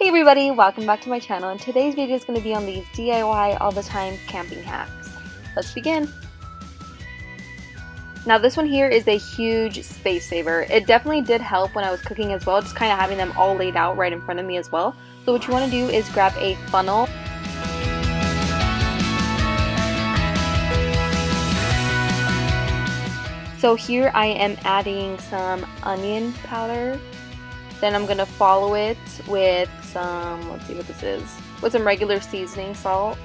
Hey everybody, welcome back to my channel, and today's video is going to be on these DIY all the time camping hacks. Let's begin. Now this one here is a huge space saver. It definitely did help when I was cooking as well, just kind of having them all laid out right in front of me as well. So what you want to do is grab a funnel. So here I am adding some onion powder. Then I'm going to follow it with some, let's see what this is, with some regular seasoning salt.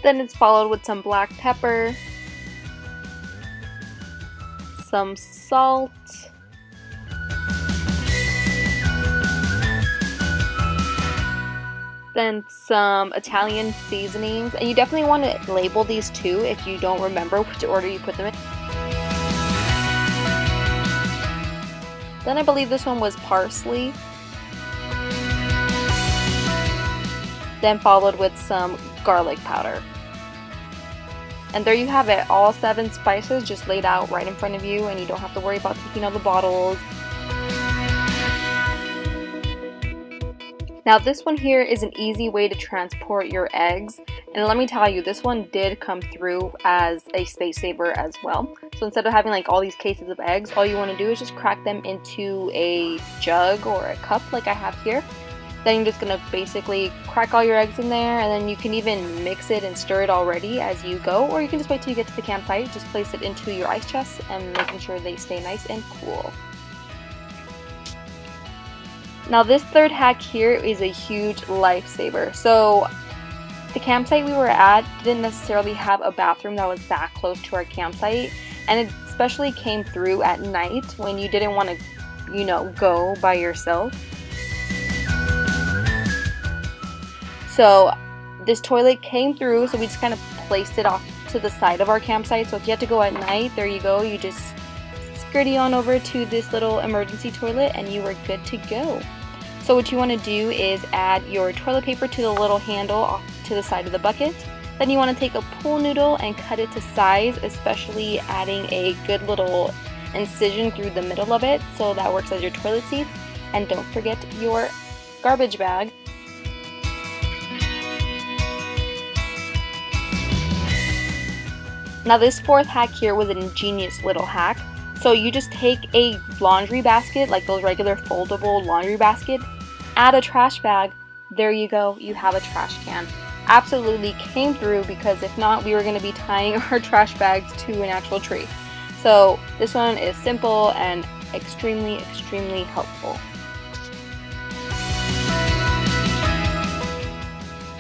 Then it's followed with some black pepper, some salt, then some Italian seasonings, and you definitely want to label these too if you don't remember which order you put them in. Then I believe this one was parsley. Then followed with some garlic powder. And there you have it, all 7 spices just laid out right in front of you, and you don't have to worry about taking out the bottles. Now this one here is an easy way to transport your eggs, and let me tell you, this one did come through as a space saver as well. So instead of having like all these cases of eggs, all you want to do is just crack them into a jug or a cup like I have here. Then you're just going to basically crack all your eggs in there, and then you can even mix it and stir it already as you go, or you can just wait till you get to the campsite, just place it into your ice chest and making sure they stay nice and cool. Now this third hack here is a huge lifesaver. So the campsite we were at didn't necessarily have a bathroom that was that close to our campsite, and it especially came through at night when you didn't want to, go by yourself. So this toilet came through, so we just kind of placed it off to the side of our campsite. So if you had to go at night, there you go, you just skirty on over to this little emergency toilet and you were good to go. So what you want to do is add your toilet paper to the little handle off to the side of the bucket. Then you want to take a pool noodle and cut it to size, especially adding a good little incision through the middle of it, so that works as your toilet seat. And don't forget your garbage bag. Now this fourth hack here was an ingenious little hack. So you just take a laundry basket, like those regular foldable laundry basket, add a trash bag, there you go, you have a trash can. Absolutely came through, because if not, we were going to be tying our trash bags to an actual tree. So this one is simple and extremely helpful.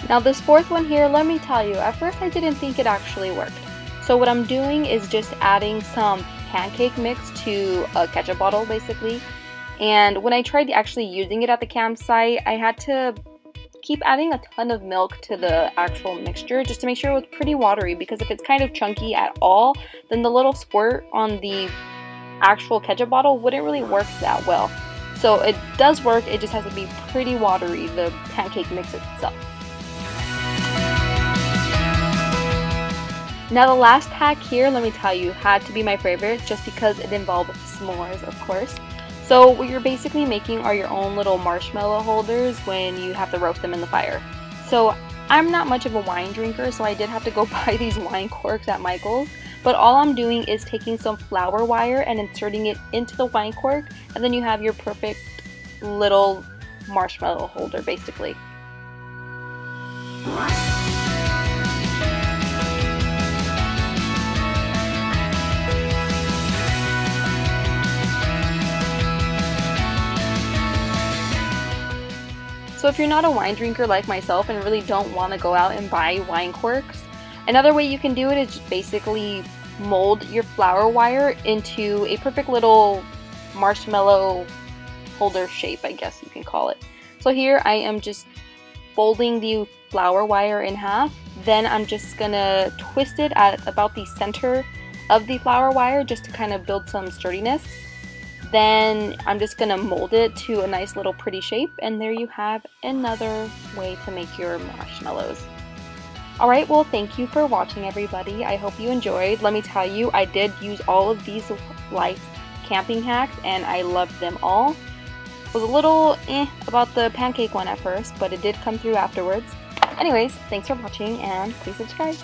Now this fourth one here, let me tell you, at first I didn't think it actually worked. So what I'm doing is just adding some pancake mix to a ketchup bottle basically, and when I tried actually using it at the campsite, I had to keep adding a ton of milk to the actual mixture just to make sure it was pretty watery, because if it's kind of chunky at all, then the little squirt on the actual ketchup bottle wouldn't really work that well. So it does work, it just has to be pretty watery, the pancake mix itself. Now the last hack here, let me tell you, had to be my favorite just because it involved s'mores, of course. So what you're basically making are your own little marshmallow holders when you have to roast them in the fire. So I'm not much of a wine drinker, so I did have to go buy these wine corks at Michael's. But all I'm doing is taking some flour wire and inserting it into the wine cork, and then you have your perfect little marshmallow holder basically. So if you're not a wine drinker like myself and really don't want to go out and buy wine corks, another way you can do it is just basically mold your flour wire into a perfect little marshmallow holder shape, I guess you can call it. So here I am just folding the flour wire in half, then I'm just gonna twist it at about the center of the flour wire just to kind of build some sturdiness. Then I'm just going to mold it to a nice little pretty shape, and there you have another way to make your marshmallows. Alright, well, thank you for watching, everybody. I hope you enjoyed. Let me tell you, I did use all of these life camping hacks, and I loved them all. Was a little about the pancake one at first, but it did come through afterwards. Anyways, thanks for watching, and please subscribe.